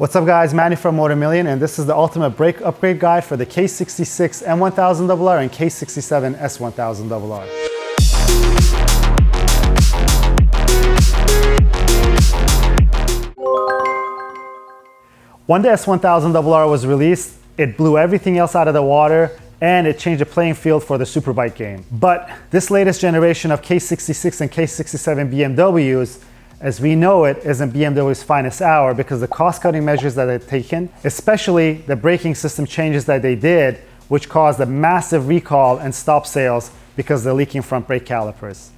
What's up guys, Manny from Motomillion, and this is the ultimate brake upgrade guide for the K66 M1000RR and K67 S1000RR. When the S1000RR was released, it blew everything else out of the water and it changed the playing field for the superbike game. But this latest generation of K66 and K67 BMWs, as we know it, isn't BMW's finest hour because the cost-cutting measures that they've taken, especially the braking system changes that they did, which caused a massive recall and stop sales because of the leaking front brake calipers.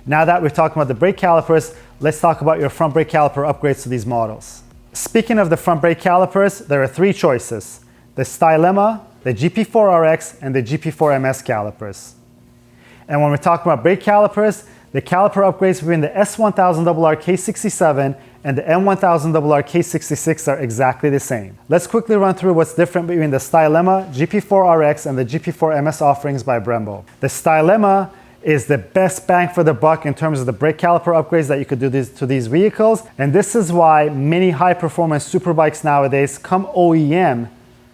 Now that we're talking about the brake calipers, let's talk about your front brake caliper upgrades to these models. Speaking of the front brake calipers, there are three choices: the Stahlbus, the GP4RX, and the GP4MS calipers. And when we're talking about brake calipers, the caliper upgrades between the S1000RR K67 and the M1000RR K66 are exactly the same. Let's quickly run through what's different between the Stahlbus, GP4RX, and the GP4MS offerings by Brembo. The Stahlbus is the best bang for the buck in terms of the brake caliper upgrades that you could do to these vehicles, and this is why many high-performance superbikes nowadays come OEM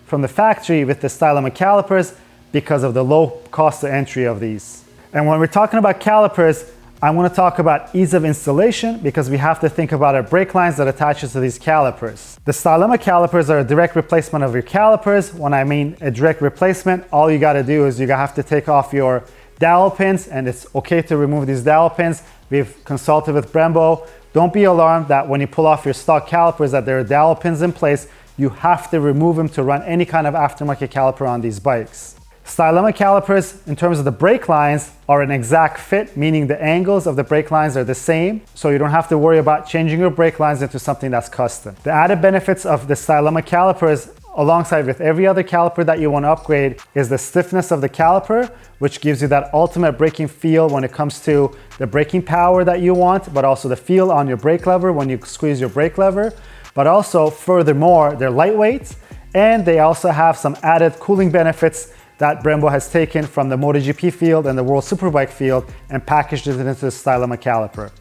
from the factory with the Stahlbus calipers because of the low cost of entry of these. And when we're talking about calipers, I want to talk about ease of installation because we have to think about our brake lines that attaches to these calipers. The Stahlbus calipers are a direct replacement of your calipers. When I mean a direct replacement, all you got to do is you have to take off your dowel pins, and it's okay to remove these dowel pins. We've consulted with Brembo. Don't be alarmed that when you pull off your stock calipers that there are dowel pins in place. You have to remove them to run any kind of aftermarket caliper on these bikes. Stahlbus calipers, in terms of the brake lines, are an exact fit, meaning the angles of the brake lines are the same, so you don't have to worry about changing your brake lines into something that's custom. The added benefits of the Stahlbus calipers, alongside with every other caliper that you want to upgrade, is the stiffness of the caliper, which gives you that ultimate braking feel when it comes to the braking power that you want, but also the feel on your brake lever when you squeeze your brake lever. But also, furthermore, they're lightweight, and they also have some added cooling benefits that Brembo has taken from the MotoGP field and the World Superbike field and packaged it into the Stahlbus caliper.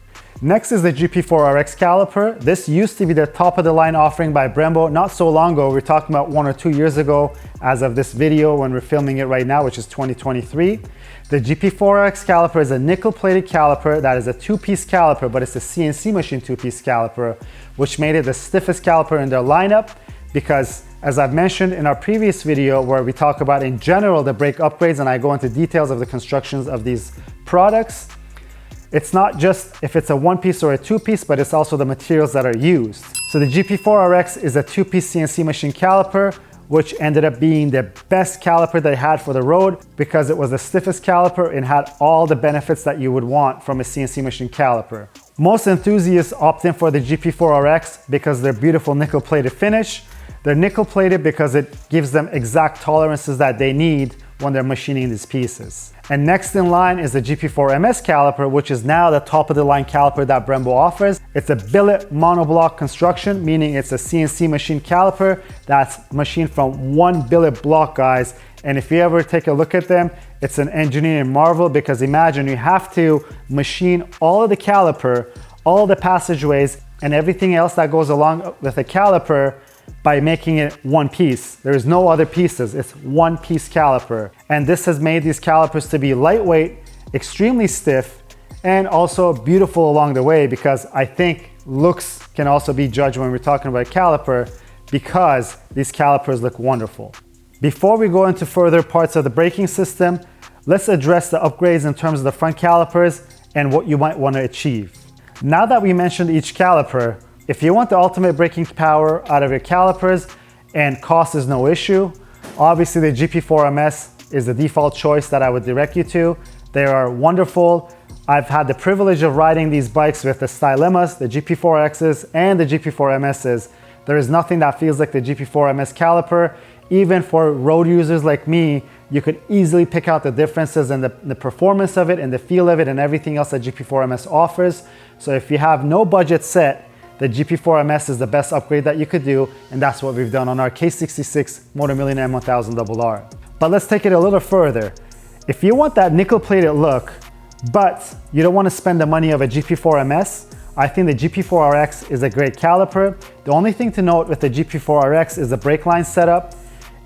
Next is the GP4RX caliper. This used to be the top of the line offering by Brembo not so long ago. We're talking about 1 or 2 years ago as of this video when we're filming it right now, which is 2023. The GP4RX caliper is a nickel-plated caliper that is a two-piece caliper, but it's a CNC machine two-piece caliper, which made it the stiffest caliper in their lineup because, as I've mentioned in our previous video where we talk about in general the brake upgrades and I go into details of the constructions of these products, it's not just if it's a one-piece or a two-piece, but it's also the materials that are used. So the GP4RX is a two-piece CNC machine caliper, which ended up being the best caliper they had for the road because it was the stiffest caliper and had all the benefits that you would want from a CNC machine caliper. Most enthusiasts opt in for the GP4RX because they're beautiful nickel-plated finish. They're nickel-plated because it gives them exact tolerances that they need when they're machining these pieces. And next in line is the GP4MS caliper, which is now the top of the line caliper that Brembo offers. It's a billet monoblock construction, meaning it's a CNC machine caliper that's machined from one billet block, guys. And if you ever take a look at them, it's an engineering marvel because imagine you have to machine all of the caliper, all of the passageways, and everything else that goes along with the caliper by making it one piece. There is no other pieces, it's one piece caliper. And this has made these calipers to be lightweight, extremely stiff, and also beautiful along the way because I think looks can also be judged when we're talking about a caliper because these calipers look wonderful. Before we go into further parts of the braking system, let's address the upgrades in terms of the front calipers and what you might want to achieve. Now that we mentioned each caliper, if you want the ultimate braking power out of your calipers and cost is no issue, obviously the GP4MS is the default choice that I would direct you to. They are wonderful. I've had the privilege of riding these bikes with the Stahlbus, the GP4Xs, and the GP4MSs. There is nothing that feels like the GP4MS caliper. Even for road users like me, you could easily pick out the differences in the performance of it and the feel of it and everything else that GP4MS offers. So if you have no budget set, the GP4MS is the best upgrade that you could do, and that's what we've done on our K66 Motomillion M1000RR. But let's take it a little further. If you want that nickel-plated look, but you don't want to spend the money of a GP4MS, I think the GP4RX is a great caliper. The only thing to note with the GP4RX is the brake line setup.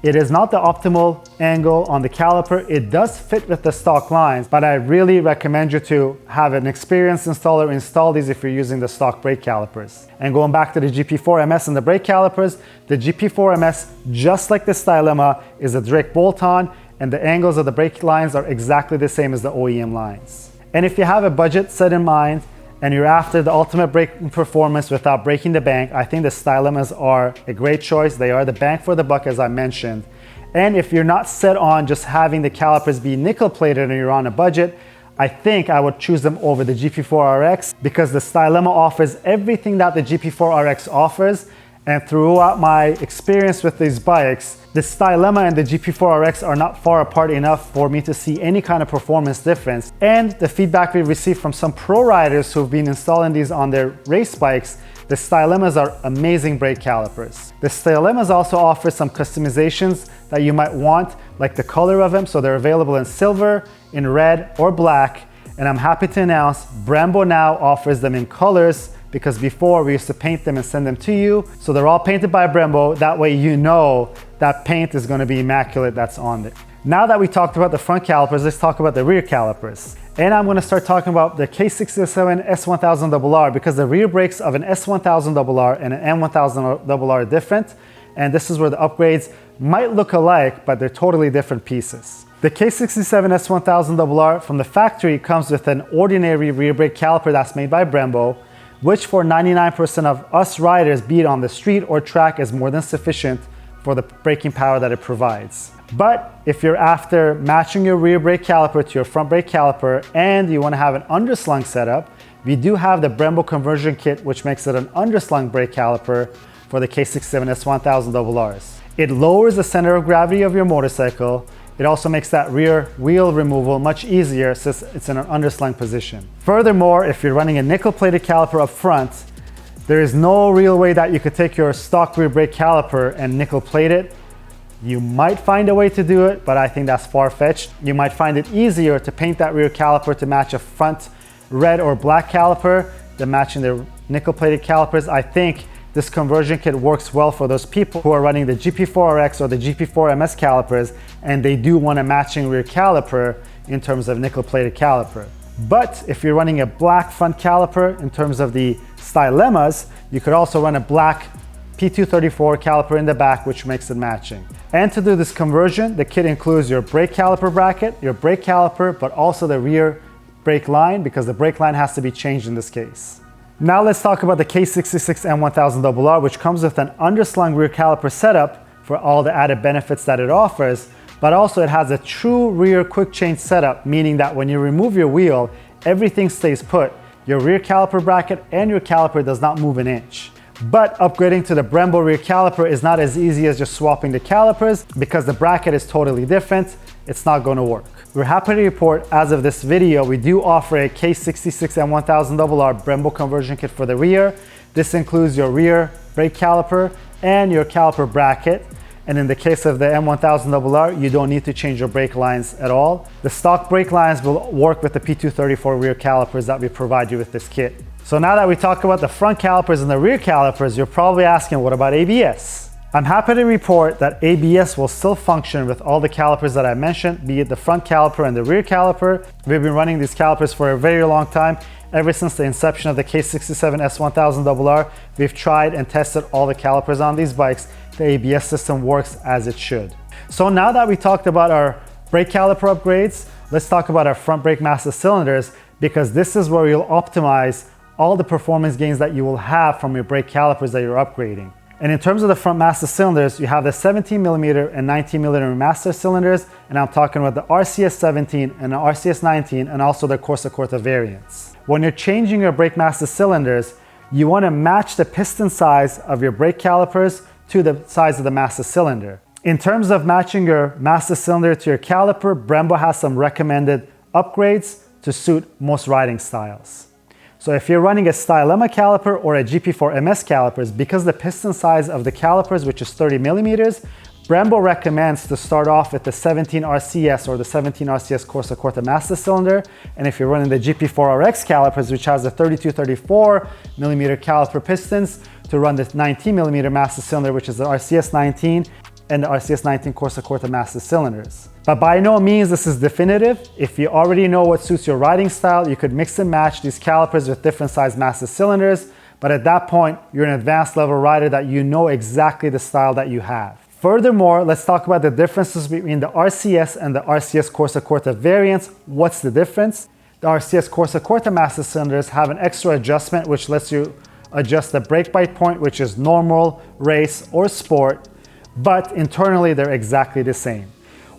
It is not the optimal angle on the caliper. It does fit with the stock lines, but I really recommend you to have an experienced installer install these if you're using the stock brake calipers. And going back to the GP4MS and the brake calipers, the GP4MS, just like the Stahlbus, is a direct bolt-on, and the angles of the brake lines are exactly the same as the OEM lines. And if you have a budget set in mind, and you're after the ultimate braking performance without breaking the bank, I think the Stahlbus are a great choice. They are the bang for the buck, as I mentioned. And if you're not set on just having the calipers be nickel plated and you're on a budget, I think I would choose them over the GP4RX because the Stahlbus offers everything that the GP4RX offers. And throughout my experience with these bikes, the Stahlbus and the GP4RX are not far apart enough for me to see any kind of performance difference. And the feedback we received from some pro riders who've been installing these on their race bikes, the Stahlbus are amazing brake calipers. The Stahlbus also offers some customizations that you might want, like the color of them. So they're available in silver, in red, or black. And I'm happy to announce Brembo now offers them in colors, because before we used to paint them and send them to you. So they're all painted by Brembo. That way you know that paint is gonna be immaculate that's on it. Now that we talked about the front calipers, let's talk about the rear calipers. And I'm gonna start talking about the K67 S1000RR because the rear brakes of an S1000RR and an M1000RR are different. And this is where the upgrades might look alike, but they're totally different pieces. The K67 S1000RR from the factory comes with an ordinary rear brake caliper that's made by Brembo, which for 99% of us riders, be it on the street or track, is more than sufficient for the braking power that it provides. But if you're after matching your rear brake caliper to your front brake caliper and you want to have an underslung setup, we do have the Brembo conversion kit, which makes it an underslung brake caliper for the K67 S1000RRs. It lowers the center of gravity of your motorcycle. It also makes that rear wheel removal much easier since it's in an underslung position. Furthermore, if you're running a nickel-plated caliper up front, there is no real way that you could take your stock rear brake caliper and nickel-plate it. You might find a way to do it, but I think that's far-fetched. You might find it easier to paint that rear caliper to match a front red or black caliper than matching the nickel-plated calipers. I think this conversion kit works well for those people who are running the GP4RX or the GP4MS calipers and they do want a matching rear caliper in terms of nickel-plated caliper. But if you're running a black front caliper in terms of the Stahlbus, you could also run a black P234 caliper in the back, which makes it matching. And to do this conversion, the kit includes your brake caliper bracket, your brake caliper, but also the rear brake line because the brake line has to be changed in this case. Now let's talk about the K66 M1000RR, which comes with an underslung rear caliper setup for all the added benefits that it offers, but also it has a true rear quick change setup, meaning that when you remove your wheel, everything stays put. Your rear caliper bracket and your caliper does not move an inch. But upgrading to the Brembo rear caliper is not as easy as just swapping the calipers because the bracket is totally different. It's not going to work. We're happy to report, as of this video, we do offer a K66 M1000RR Brembo conversion kit for the rear. This includes your rear brake caliper and your caliper bracket. And in the case of the M1000RR, you don't need to change your brake lines at all. The stock brake lines will work with the P234 rear calipers that we provide you with this kit. So now that we talk about the front calipers and the rear calipers, you're probably asking, what about ABS? I'm happy to report that ABS will still function with all the calipers that I mentioned, be it the front caliper and the rear caliper. We've been running these calipers for a very long time. Ever since the inception of the K67 S1000RR, we've tried and tested all the calipers on these bikes. The ABS system works as it should. So now that we talked about our brake caliper upgrades, let's talk about our front brake master cylinders, because this is where you'll optimize all the performance gains that you will have from your brake calipers that you're upgrading. And in terms of the front master cylinders, you have the 17mm and 19mm master cylinders, and I'm talking about the RCS 17 and the RCS 19 and also the Corsa Corta variants. When you're changing your brake master cylinders, you want to match the piston size of your brake calipers to the size of the master cylinder. In terms of matching your master cylinder to your caliper, Brembo has some recommended upgrades to suit most riding styles. So if you're running a Stahlbus caliper or a GP4MS calipers, because the piston size of the calipers, which is 30mm, Brembo recommends to start off with the 17RCS or the 17RCS Corsa Corta master cylinder. And if you're running the GP4RX calipers, which has the 32-34 millimeter caliper pistons, to run the 19 millimeter master cylinder, which is the RCS 19 and the RCS 19 Corsa Corta master cylinders. But by no means this is definitive. If you already know what suits your riding style, you could mix and match these calipers with different size master cylinders. But at that point, you're an advanced level rider that you know exactly the style that you have. Furthermore, let's talk about the differences between the RCS and the RCS Corsa Corta variants. What's the difference? The RCS Corsa Corta master cylinders have an extra adjustment which lets you adjust the brake bite point, which is normal, race, or sport, but internally they're exactly the same.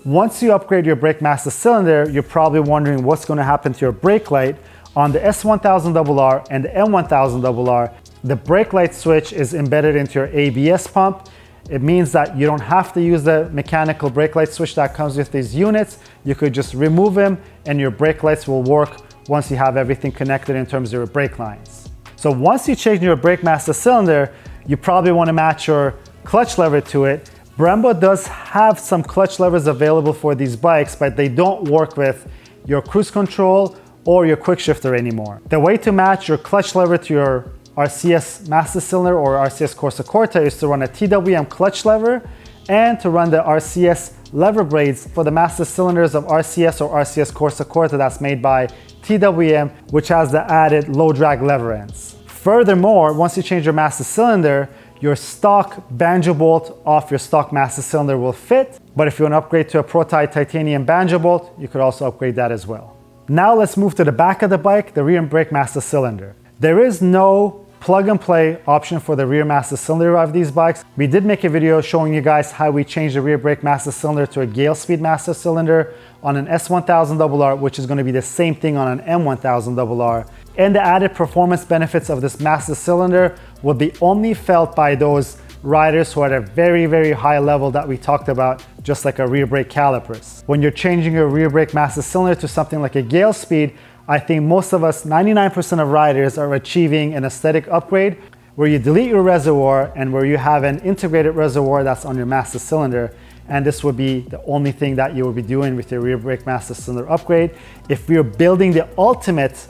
Once you upgrade your brake master cylinder, you're probably wondering what's going to happen to your brake light. On the S1000RR and the M1000RR, the brake light switch is embedded into your ABS pump. It means that you don't have to use the mechanical brake light switch that comes with these units. You could just remove them and your brake lights will work once you have everything connected in terms of your brake lines. So once you change your brake master cylinder, you probably want to match your clutch lever to it. Brembo does have some clutch levers available for these bikes, but they don't work with your cruise control or your quick shifter anymore. The way to match your clutch lever to your RCS master cylinder or RCS Corsa Corta is to run a TWM clutch lever and to run the RCS lever blades for the master cylinders of RCS or RCS Corsa Corta that's made by TWM, which has the added low drag lever ends. Furthermore, once you change your master cylinder, your stock banjo bolt off your stock master cylinder will fit, but if you want to upgrade to a Prototype titanium banjo bolt, you could also upgrade that as well. Now let's move to the back of the bike, the rear brake master cylinder. There is no plug and play option for the rear master cylinder of these bikes. We did make a video showing you guys how we changed the rear brake master cylinder to a Gale Speed master cylinder on an S1000RR, which is going to be the same thing on an M1000RR. And the added performance benefits of this master cylinder will be only felt by those riders who are at a very, very high level that we talked about, just like our rear brake calipers. When you're changing your rear brake master cylinder to something like a Gale Speed, I think most of us, 99% of riders, are achieving an aesthetic upgrade where you delete your reservoir and where you have an integrated reservoir that's on your master cylinder. And this would be the only thing that you will be doing with your rear brake master cylinder upgrade. If you're building the ultimate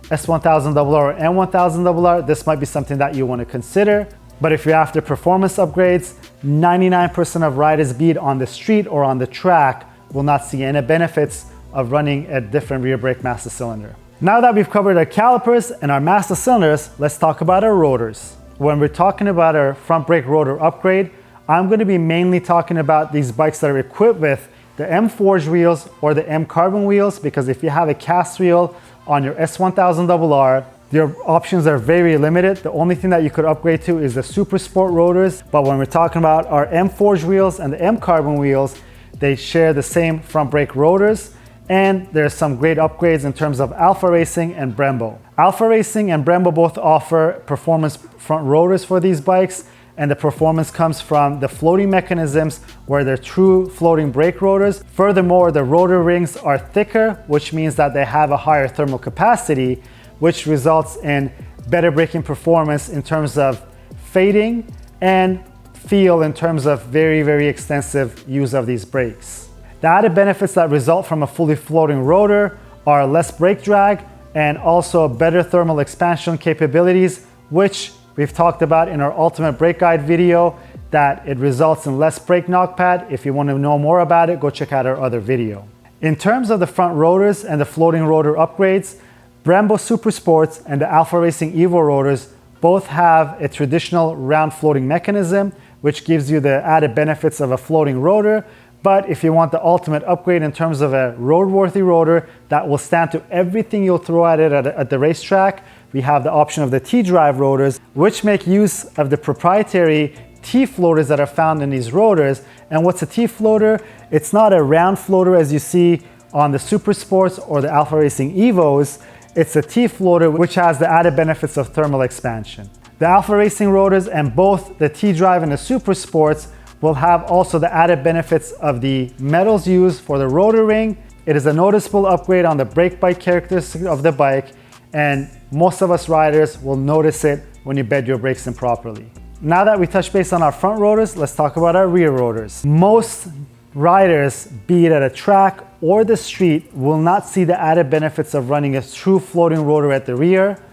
S1000RR or M1000RR, this might be something that you want to consider. But if you're after performance upgrades, 99% of riders, be it on the street or on the track, will not see any benefits of running a different rear brake master cylinder. Now that we've covered our calipers and our master cylinders, let's talk about our rotors. When we're talking about our front brake rotor upgrade, I'm going to be mainly talking about these bikes that are equipped with the M forged wheels or the M carbon wheels, because if you have a cast wheel on your S1000RR, your options are very limited. The only thing that you could upgrade to is the supersport rotors. But when we're talking about our M forged wheels and the M carbon wheels, they share the same front brake rotors. And there's some great upgrades in terms of Alpha Racing and Brembo. Alpha Racing and Brembo both offer performance front rotors for these bikes, and the performance comes from the floating mechanisms where they're true floating brake rotors. Furthermore, the rotor rings are thicker, which means that they have a higher thermal capacity, which results in better braking performance in terms of fading and feel in terms of very, very extensive use of these brakes. The added benefits that result from a fully floating rotor are less brake drag and also better thermal expansion capabilities, which we've talked about in our Ultimate Brake Guide video, that it results in less brake knock pad. If you want to know more about it, go check out our other video. In terms of the front rotors and the floating rotor upgrades, Brembo Supersports and the Alpha Racing Evo rotors both have a traditional round floating mechanism, which gives you the added benefits of a floating rotor. But if you want the ultimate upgrade in terms of a roadworthy rotor that will stand to everything you'll throw at it at the racetrack, we have the option of the T-drive rotors, which make use of the proprietary T-floaters that are found in these rotors. And what's a T-floater? It's not a round floater as you see on the Supersports or the Alpha Racing Evos. It's a T-floater which has the added benefits of thermal expansion. The Alpha Racing rotors and both the T-drive and the Supersports will have also the added benefits of the metals used for the rotor ring. It is a noticeable upgrade on the brake bite characteristics of the bike, and most of us riders will notice it when you bed your brakes in properly. Now that we touched base on our front rotors, let's talk about our rear rotors. Most riders, be it at a track or the street, will not see the added benefits of running a true floating rotor at the rear,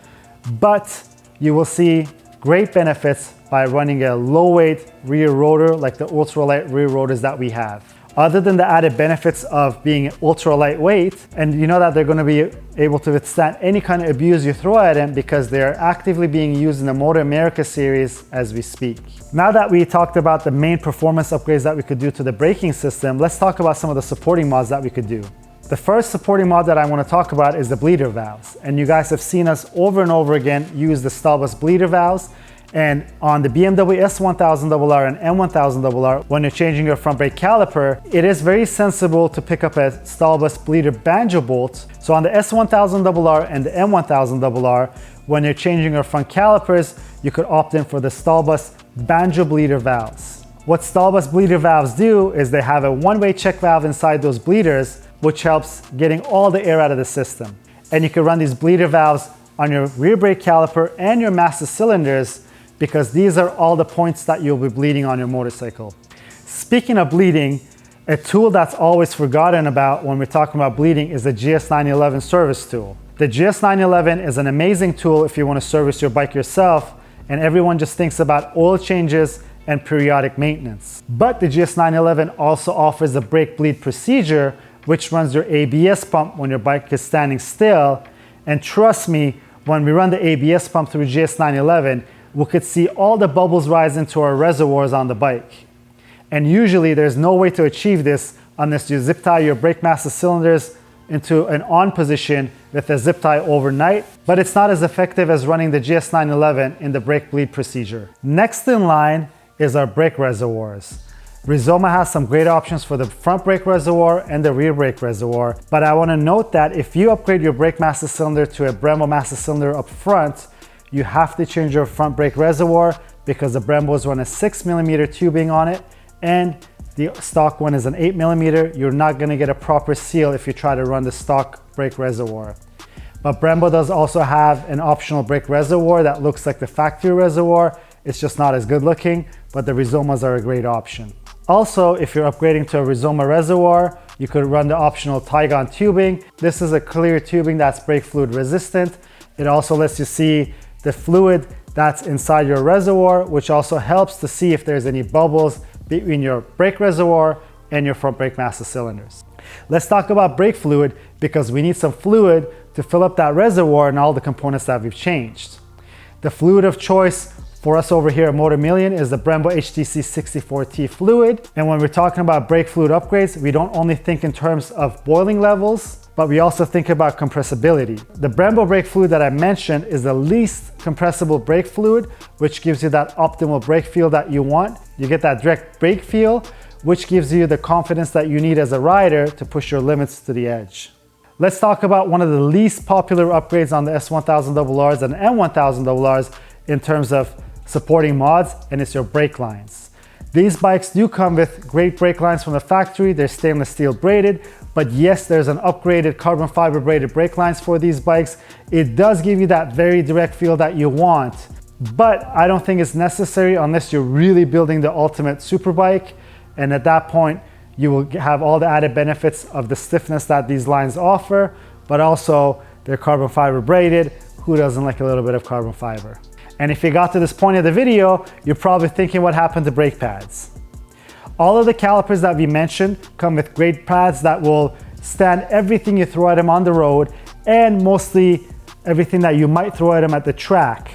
but you will see great benefits by running a low weight rear rotor like the ultralight rear rotors that we have. Other than the added benefits of being ultra lightweight, and you know that they're going to be able to withstand any kind of abuse you throw at them because they're actively being used in the Moto America series as we speak. Now that we talked about the main performance upgrades that we could do to the braking system, let's talk about some of the supporting mods that we could do. The first supporting mod that I want to talk about is the bleeder valves. And you guys have seen us over and over again use the Stahlbus bleeder valves. And on the BMW S1000RR and M1000RR, when you're changing your front brake caliper, it is very sensible to pick up a Stahlbus bleeder banjo bolt. So on the S1000RR and the M1000RR, when you're changing your front calipers, you could opt in for the Stahlbus banjo bleeder valves. What Stahlbus bleeder valves do is they have a one-way check valve inside those bleeders, which helps getting all the air out of the system. And you can run these bleeder valves on your rear brake caliper and your master cylinders, because these are all the points that you'll be bleeding on your motorcycle. Speaking of bleeding, a tool that's always forgotten about when we're talking about bleeding is the GS911 service tool. The GS911 is an amazing tool if you want to service your bike yourself, and everyone just thinks about oil changes and periodic maintenance. But the GS911 also offers a brake bleed procedure, which runs your ABS pump when your bike is standing still. And trust me, when we run the ABS pump through GS911, we could see all the bubbles rise into our reservoirs on the bike. And usually there's no way to achieve this unless you zip tie your brake master cylinders into an on position with a zip tie overnight, but it's not as effective as running the GS911 in the brake bleed procedure. Next in line is our brake reservoirs. Rizoma has some great options for the front brake reservoir and the rear brake reservoir, but I want to note that if you upgrade your brake master cylinder to a Brembo master cylinder up front, you have to change your front brake reservoir because the Brembos run a 6mm tubing on it and the stock one is an 8mm. You're not going to get a proper seal if you try to run the stock brake reservoir. But Brembo does also have an optional brake reservoir that looks like the factory reservoir. It's just not as good looking, but the Rizomas are a great option. Also, if you're upgrading to a Rizoma reservoir, you could run the optional Tygon tubing. This is a clear tubing that's brake fluid resistant. It also lets you see the fluid that's inside your reservoir, which also helps to see if there's any bubbles between your brake reservoir and your front brake master cylinders. Let's talk about brake fluid because we need some fluid to fill up that reservoir and all the components that we've changed. The fluid of choice for us over here at Motomillion is the Brembo HTC 64T fluid. And when we're talking about brake fluid upgrades, we don't only think in terms of boiling levels, but we also think about compressibility. The Brembo brake fluid that I mentioned is the least compressible brake fluid, which gives you that optimal brake feel that you want. You get that direct brake feel, which gives you the confidence that you need as a rider to push your limits to the edge. Let's talk about one of the least popular upgrades on the S1000RRs and M1000RRs in terms of supporting mods, and it's your brake lines. These bikes do come with great brake lines from the factory. They're stainless steel braided, but yes, there's an upgraded carbon fiber braided brake lines for these bikes. It does give you that very direct feel that you want, but I don't think it's necessary unless you're really building the ultimate super bike. And at that point, you will have all the added benefits of the stiffness that these lines offer, but also they're carbon fiber braided. Who doesn't like a little bit of carbon fiber? And if you got to this point of the video, you're probably thinking what happened to brake pads. All of the calipers that we mentioned come with great pads that will stand everything you throw at them on the road and mostly everything that you might throw at them at the track.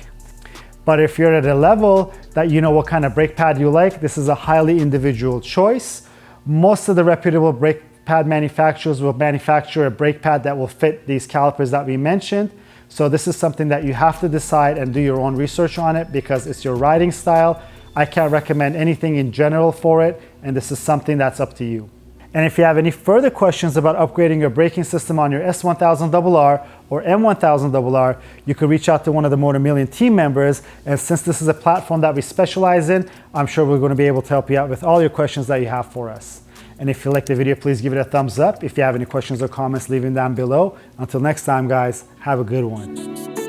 But if you're at a level that you know what kind of brake pad you like, this is a highly individual choice. Most of the reputable brake pad manufacturers will manufacture a brake pad that will fit these calipers that we mentioned. So this is something that you have to decide and do your own research on it because it's your riding style. I can't recommend anything in general for it, and this is something that's up to you. And if you have any further questions about upgrading your braking system on your S1000RR or M1000RR, you could reach out to one of the Motomillion team members. And since this is a platform that we specialize in, I'm sure we're going to be able to help you out with all your questions that you have for us. And if you liked the video, please give it a thumbs up. If you have any questions or comments, leave them down below. Until next time, guys, have a good one.